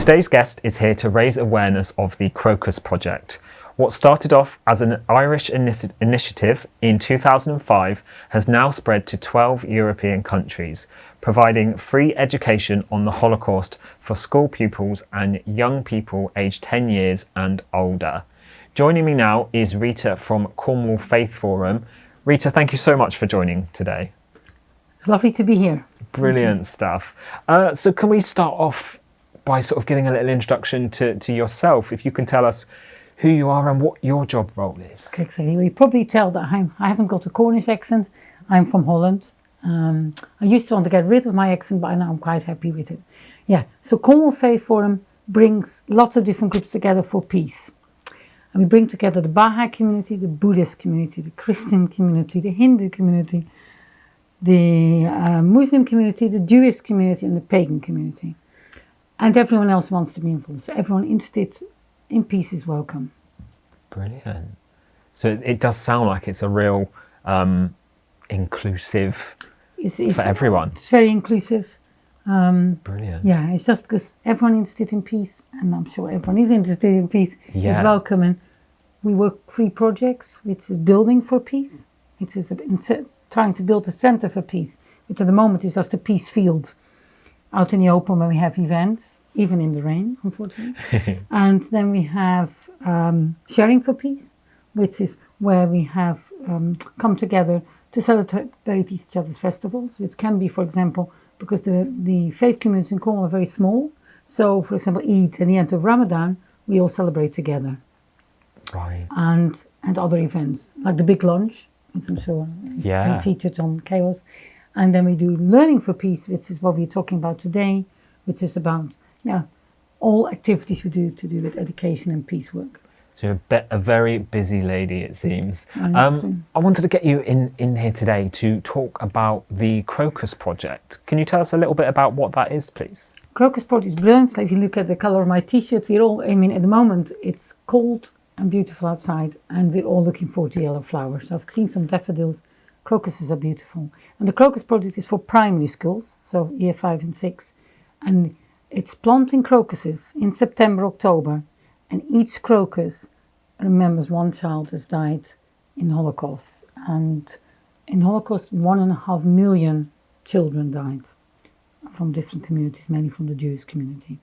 Today's guest is here to raise awareness of the Crocus Project. What started off as an Irish initiative in 2005 has now spread to 12 European countries, providing free education on the Holocaust for school pupils and young people aged 10 years and older. Joining me now is Rita from Cornwall Faith Forum. Rita, thank you so much for joining today. It's lovely to be here. Brilliant stuff. So can we start off by sort of giving a little introduction to yourself, if you can tell us who you are and what your job role is. Okay, so you probably tell that I haven't got a Cornish accent. I'm from Holland. I used to want to get rid of my accent, but now I'm quite happy with it. Yeah, so Cornwall Faith Forum brings lots of different groups together for peace. And we bring together the Baha'i community, the Buddhist community, the Christian community, the Hindu community, the Muslim community, the Jewish community, and the pagan community. And everyone else wants to be involved. So everyone interested in peace is welcome. Brilliant. So it does sound like it's a real inclusive for everyone. It's very inclusive. Brilliant. Yeah, it's just because everyone interested in peace, and I'm sure everyone is interested in peace, is welcome. And we work 3 projects, which is building for peace. It is trying to build a center for peace, which at the moment is just a peace field out in the open where we have events, even in the rain, unfortunately. And then we have Sharing for Peace, which is where we have come together to celebrate each other's festivals, which can be, for example, because the faith communities in Cornwall are very small. So, for example, Eid and the end of Ramadan, we all celebrate together. Right. And other events, like the big lunch, which I'm sure is being featured on Chaos. And then we do Learning for Peace, which is what we're talking about today, which is about all activities we do to do with education and peace work. So you're a very busy lady, it seems. I wanted to get you in here today to talk about the Crocus Project. Can you tell us a little bit about what that is, please? Crocus Project is brilliant. So if you look at the colour of my t-shirt, at the moment it's cold and beautiful outside, and we're all looking forward to yellow flowers. So I've seen some daffodils. Crocuses are beautiful. And the Crocus Project is for primary schools, so year 5 and 6. And it's planting crocuses in September, October. And each crocus remembers one child has died in the Holocaust. And in Holocaust, 1.5 million children died from different communities, many from the Jewish community.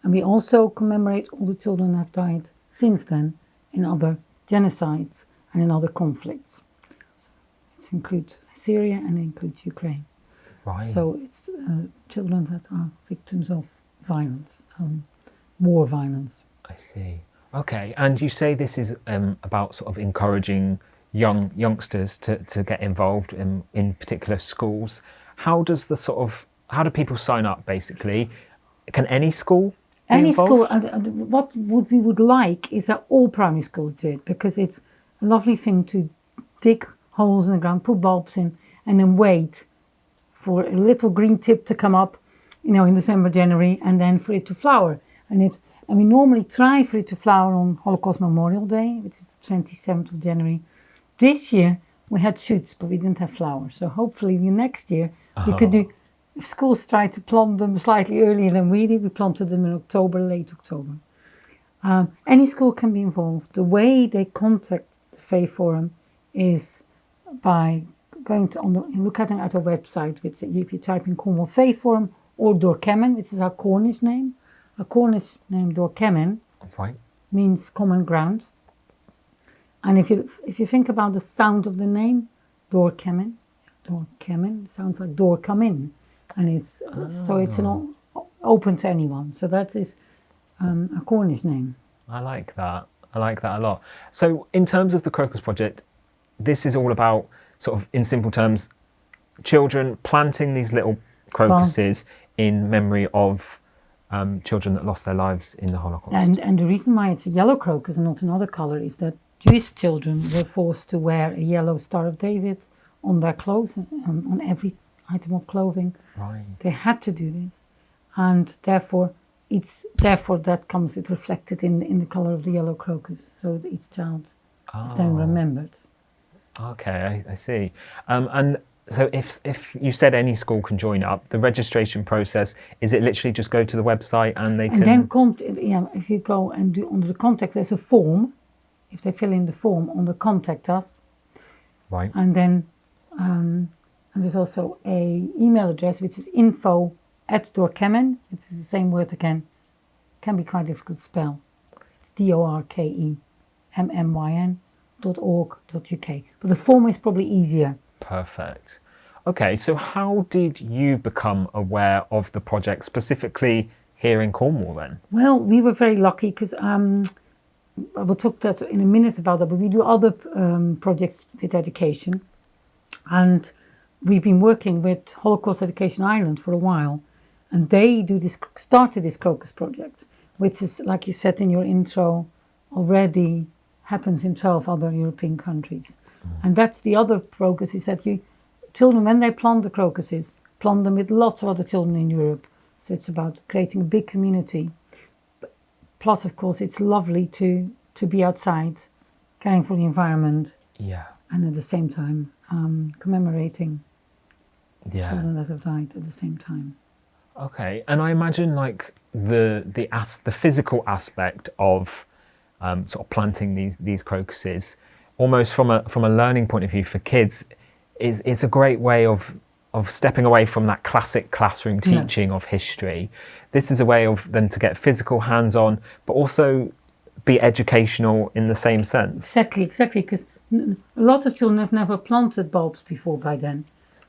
And we also commemorate all the children that have died since then in other genocides and in other conflicts. It includes Syria and it includes Ukraine. Right. So it's children that are victims of violence, war violence. I see. Okay, and you say this is about sort of encouraging youngsters to get involved in particular schools. How do people sign up, basically? Can any school be involved? What we would like is that all primary schools do it, because it's a lovely thing to dig holes in the ground, put bulbs in, and then wait for a little green tip to come up, in December, January, and then for it to flower. And we normally try for it to flower on Holocaust Memorial Day, which is the 27th of January. This year we had shoots, but we didn't have flowers. So hopefully the next year we could do. If schools try to plant them slightly earlier than we did, we planted them in October, late October. Any school can be involved. The way they contact the Faith Forum is by going to looking at our website, which if you type in Cornwall Faith Forum or Dorkemen, which is our Cornish name. Our Cornish name Dorkemen means common ground. And if you think about the sound of the name, Dorkemen sounds like door come in, and it's open to anyone. So that is a Cornish name. I like that a lot. So in terms of the Crocus Project, this is all about, sort of in simple terms, children planting these little crocuses in memory of children that lost their lives in the Holocaust. And the reason why it's a yellow crocus and not another colour is that Jewish children were forced to wear a yellow Star of David on their clothes, on every item of clothing. Right. They had to do this, and therefore that comes reflected in the colour of the yellow crocus, so that each child is then remembered. Okay, I see. And So if you said any school can join up, the registration process, is it literally just go to the website and they can... And then if you go and do under the contact, there's a form. If they fill in the form on the contact us. Right. And then and there's also a email address which is info@dorkemen. It's the same word again. Can be quite difficult to spell. It's dorkemyn.org.uk. But the form is probably easier. Perfect. Okay, so how did you become aware of the project specifically here in Cornwall then? Well, we were very lucky because we'll talk that in a minute about that, but we do other projects with education. And we've been working with Holocaust Education Ireland for a while. And they started this Crocus Project, which is, like you said in your intro, already happens in 12 other European countries. And that's the other progress, is that children, when they plant the crocuses, plant them with lots of other children in Europe. So it's about creating a big community. Plus, of course, it's lovely to be outside, caring for the environment. Yeah. And at the same time, commemorating children that have died at the same time. Okay, and I imagine like the physical aspect of sort of planting these crocuses, almost from a learning point of view for kids, is a great way of stepping away from that classic classroom teaching of history. This is a way of them to get physical, hands-on, but also be educational in the same sense. Exactly, because a lot of children have never planted bulbs before by then.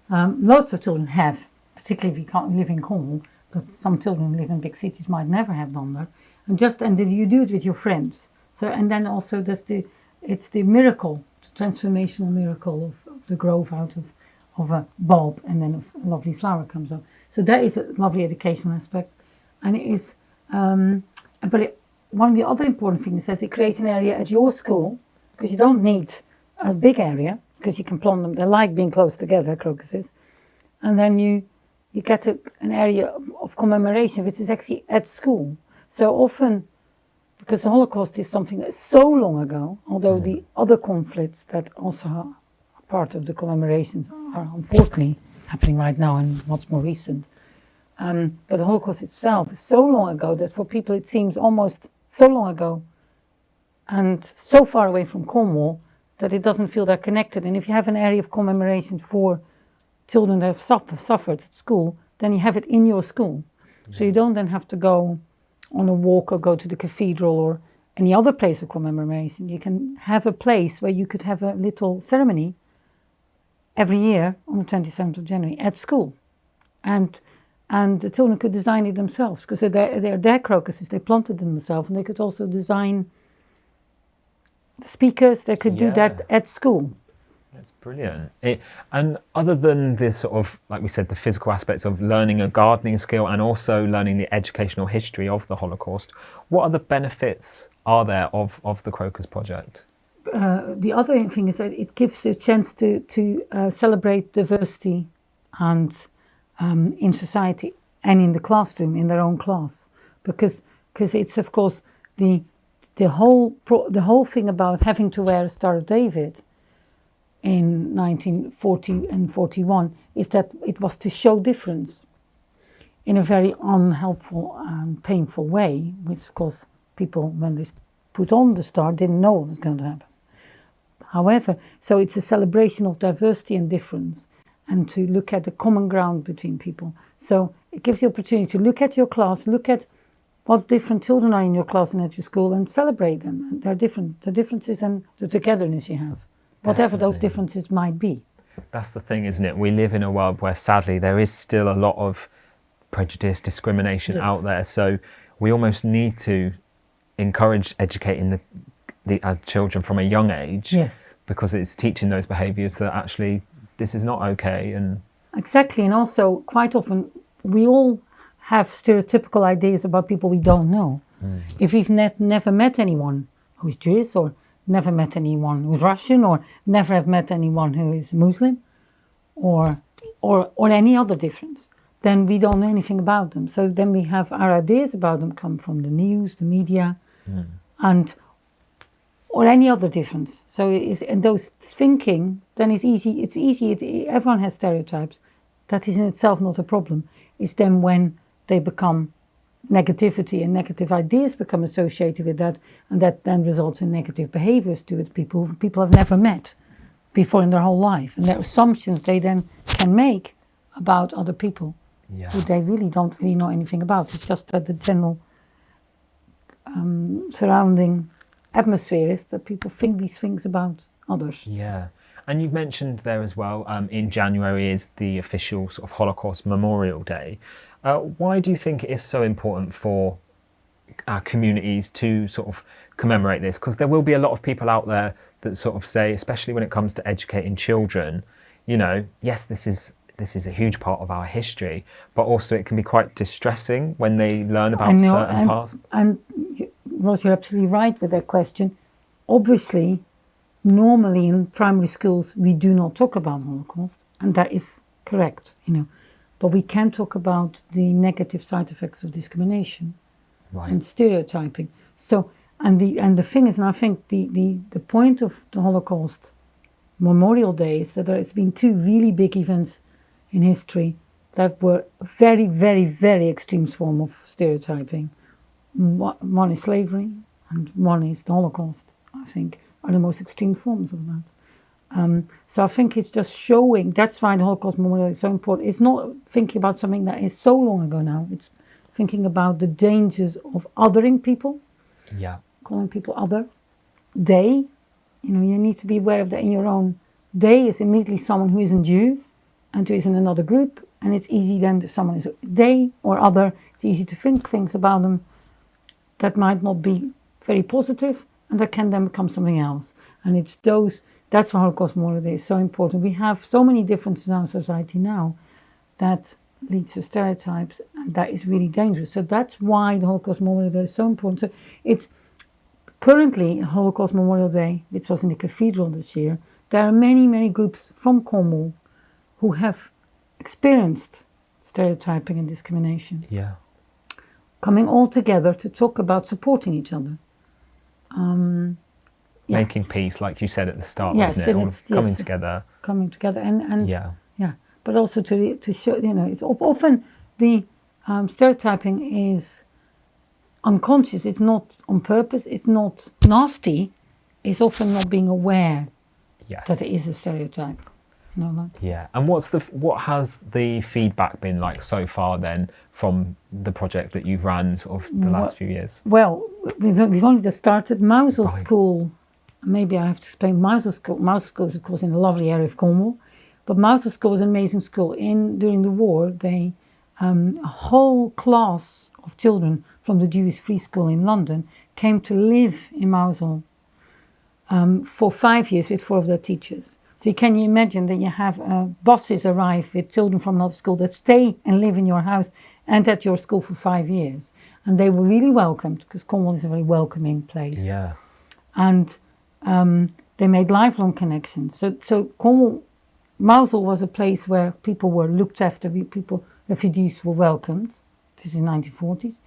Lots of children have, particularly if you can't live in Cornwall, but some children who live in big cities might never have done that. And then you do it with your friends. So, and then also it's the miracle, the transformational miracle of the growth out of a bulb, and then a lovely flower comes up. So that is a lovely educational aspect. And it is, one of the other important things is that it creates an area at your school, because you don't need a big area, because you can plant them. They like being close together, crocuses. And then you get an area of commemoration, which is actually at school. So often, because the Holocaust is something that's so long ago, although the other conflicts that also are part of the commemorations are unfortunately happening right now and what's more recent. But the Holocaust itself is so long ago that for people it seems almost so long ago and so far away from Cornwall that it doesn't feel that connected. And if you have an area of commemoration for children that have suffered at school, then you have it in your school. So you don't then have to go on a walk or go to the cathedral or any other place of commemoration. You can have a place where you could have a little ceremony every year on the 27th of January at school. And the children could design it themselves, because they're their crocuses, they planted them themselves, and they could also design the speakers, they could do that at school. That's brilliant. And other than this sort of, like we said, the physical aspects of learning a gardening skill and also learning the educational history of the Holocaust, what other benefits are there of the Crocus Project? The other thing is that it gives a chance to celebrate diversity and in society and in the classroom, in their own class, because it's of course the whole thing about having to wear a Star of David in 1940 and 41 is that it was to show difference in a very unhelpful and painful way, which of course people, when they put on the star, didn't know what was going to happen. However, so it's a celebration of diversity and difference, and to look at the common ground between people. So it gives you the opportunity to look at your class, look at what different children are in your class and at your school, and celebrate them. And they're different, the differences and the togetherness you have, whatever those differences might be. That's the thing, isn't it? We live in a world where sadly there is still a lot of prejudice, discrimination out there. So we almost need to encourage educating the children from a young age, because it's teaching those behaviours that actually this is not okay. And exactly, and also quite often we all have stereotypical ideas about people we don't know. If we've never met anyone who's Jewish, or never met anyone who's Russian, or never have met anyone who is Muslim, or any other difference, then we don't know anything about them. So then we have our ideas about them come from the news, the media, and or any other difference. So and those thinking, then it's easy. Everyone has stereotypes. That is in itself not a problem. It's then when they become negativity and negative ideas become associated with that, and that then results in negative behaviors towards people who people have never met before in their whole life, and their assumptions they then can make about other people who they really don't really know anything about. It's just that the general surrounding atmosphere is that people think these things about others. Yeah. And you've mentioned there as well, in January is the official sort of Holocaust Memorial Day. Why do you think it is so important for our communities to sort of commemorate this? Because there will be a lot of people out there that sort of say, especially when it comes to educating children, you know, yes, this is a huge part of our history, but also it can be quite distressing when they learn about certain parts. And Ross, you're absolutely right with that question. Obviously, normally in primary schools, we do not talk about Holocaust, and that is correct, you know. But we can talk about the negative side effects of discrimination and stereotyping. So, and the thing is, and I think the point of the Holocaust Memorial Day is that there has been two really big events in history that were very, very, very extreme form of stereotyping. One is slavery, and one is the Holocaust, I think, are the most extreme forms of that. So I think it's just showing, that's why the Holocaust Memorial is so important. It's not thinking about something that is so long ago now. It's thinking about the dangers of othering people, calling people other. They, you know, you need to be aware of that in your own. They is immediately someone who isn't you and who is in another group. And it's easy then, if someone is they or other, it's easy to think things about them that might not be very positive, and that can then become something else. And it's those, that's why Holocaust Memorial Day is so important. We have so many differences in our society now that leads to stereotypes, and that is really dangerous. So that's why the Holocaust Memorial Day is so important. So it's currently Holocaust Memorial Day, which was in the cathedral this year. There are many, many groups from Cornwall who have experienced stereotyping and discrimination. Coming all together to talk about supporting each other. Making peace, like you said at the start, wasn't it? It's coming together. Coming together, and but also to show, you know, it's often the stereotyping is unconscious. It's not on purpose. It's not nasty. It's often not being aware that it is a stereotype. You know, like. And what has the feedback been like so far then from the project that you've run sort of the last few years? Well, we've only just started. Mousel School, maybe I have to explain. Mousel School is of course in a lovely area of Cornwall, but Mousel School was an amazing school. During the war, they a whole class of children from the Jewish Free School in London came to live in Mousel for 5 years with 4 of their teachers. So can you imagine that you have buses arrive with children from another school that stay and live in your house and at your school for 5 years. And they were really welcomed, because Cornwall is a very welcoming place. And they made lifelong connections. So Cornwall, Mousel was a place where people were looked after, refugees were welcomed. This is 1940s.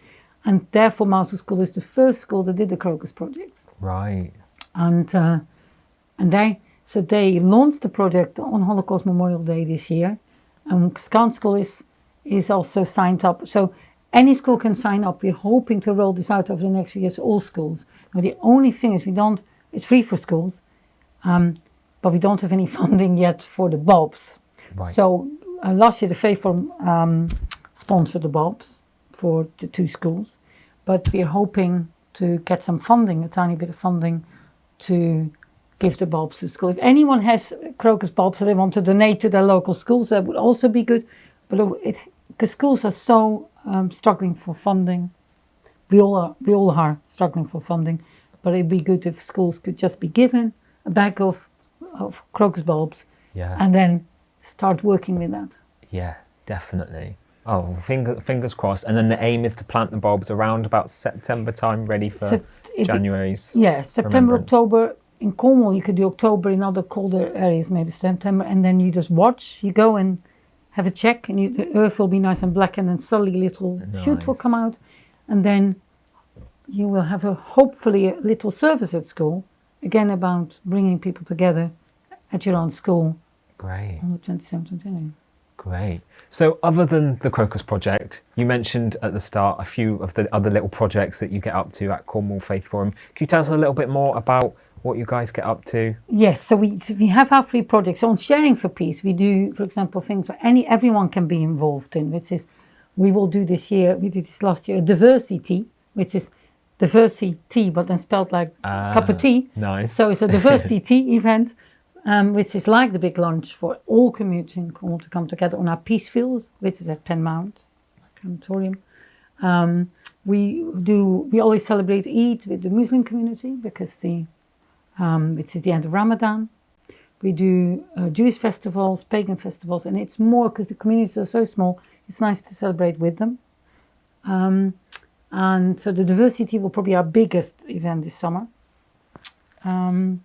And therefore Mousel School is the first school that did the Crocus Project. So they launched the project on Holocaust Memorial Day this year, and Scan School is also signed up. So any school can sign up. We're hoping to roll this out over the next few years to all schools. Now the only thing is it's free for schools, but we don't have any funding yet for the bulbs. So last year the Faith Forum sponsored the bulbs for the 2 schools, but we're hoping to get some funding, a tiny bit of funding, to give the bulbs to school. If anyone has crocus bulbs that they want to donate to their local schools, that would also be good. But the schools are so struggling for funding. We all are struggling for funding, but it'd be good if schools could just be given a bag of crocus bulbs, and then start working with that. Definitely. Oh, fingers crossed. And then the aim is to plant the bulbs around about September time, ready for January's. September, October. In Cornwall, you could do October. In other colder areas, maybe September. And then you just watch. You go and have a check, and the earth will be nice and black, and then suddenly little shoots will come out. And then you will have hopefully a little service at school again about bringing people together at your own school Great. on the 27th of January. Great. So other than the Crocus Project, you mentioned at the start a few of the other little projects that you get up to at Cornwall Faith Forum. Can you tell us a little bit more about what you guys get up to? Yes, so we have our free projects. So on Sharing for Peace, we do, for example, things where everyone can be involved in, which is, we will do this year, we did this last year, a diversity, which is diversity, but then spelled like a cup of tea. Nice. So it's a diversity tea event, which is like the big lunch for all communities in Cornwall to come together on our Peace Field, which is at Penmount Crematorium. We always celebrate Eid with the Muslim community because which is the end of Ramadan. We do Jewish festivals, pagan festivals, and it's more because the communities are so small, it's nice to celebrate with them. And so the diversity will probably be our biggest event this summer. And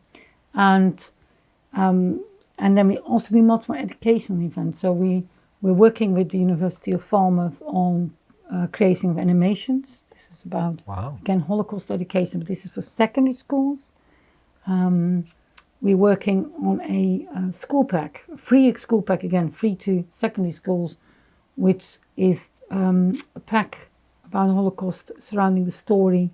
then we also do much more educational events. So we're working with the University of Falmouth on creation of animations. This is about, again, Holocaust education, but this is for secondary schools. We're working on a school pack, free school pack, again, free to secondary schools, which is a pack about the Holocaust surrounding the story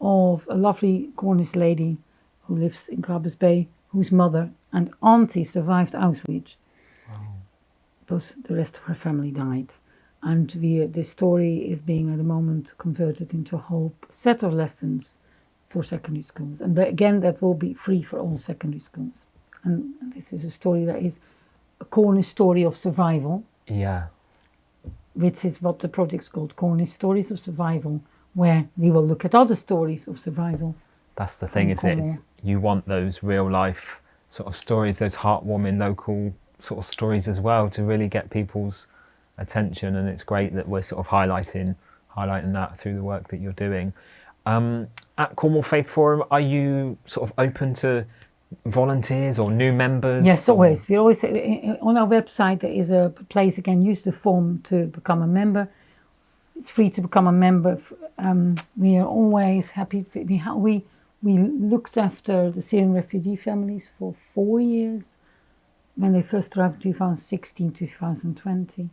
of a lovely Cornish lady who lives in Crocus Bay, whose mother and auntie survived Auschwitz. But the rest of her family died. And this story is being at the moment converted into a whole set of lessons for secondary schools. And again, that will be free for all secondary schools. And this is a story that is a Cornish story of survival. Yeah. Which is what the project's called, Cornish Stories of Survival, where we will look at other stories of survival. That's the thing, isn't it? You want those real life sort of stories, those heartwarming local sort of stories as well, to really get people's attention. And it's great that we're sort of highlighting that through the work that you're doing. At Cornwall Faith Forum, are you sort of open to volunteers or new members? Yes, always. We always on our website there is a place, again, use the form to become a member. It's free to become a member. We are always happy. We looked after the Syrian refugee families for 4 years when they first arrived in 2016 to 2020,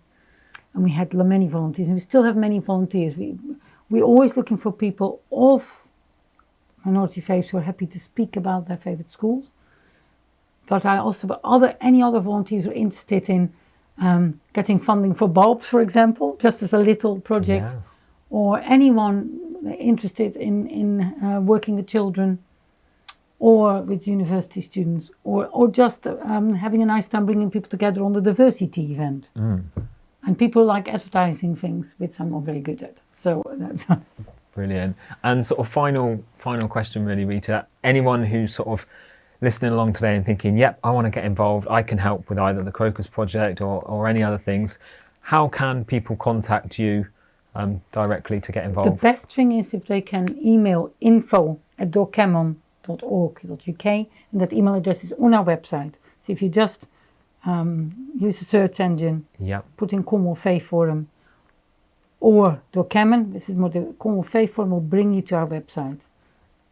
and we had many volunteers, and we still have many volunteers. We're always looking for people of minority faiths who are happy to speak about their favourite schools. But any other volunteers who are interested in getting funding for bulbs, for example, just as a little project, or anyone interested in working with children or with university students, or just having a nice time bringing people together on the diversity event. And people like advertising things, which I'm not very good at. So that's brilliant. And sort of final question really, Rita. Anyone who's sort of listening along today and thinking, yep, I want to get involved, I can help with either the Crocus Project or any other things, how can people contact you directly to get involved? The best thing is if they can email info@dorkemon.org.uk, and that email address is on our website. So if you just use the search engine, put in Cornwall Faith Forum or Dorkemon, this is more the Cornwall Faith Forum will bring you to our website.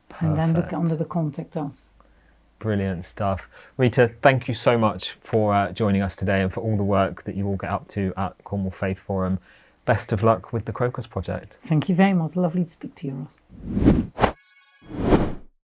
Perfect. And then look under the contact us. Brilliant stuff. Rita, thank you so much for joining us today and for all the work that you all get up to at Cornwall Faith Forum. Best of luck with the Crocus Project. Thank you very much. Lovely to speak to you, Ross.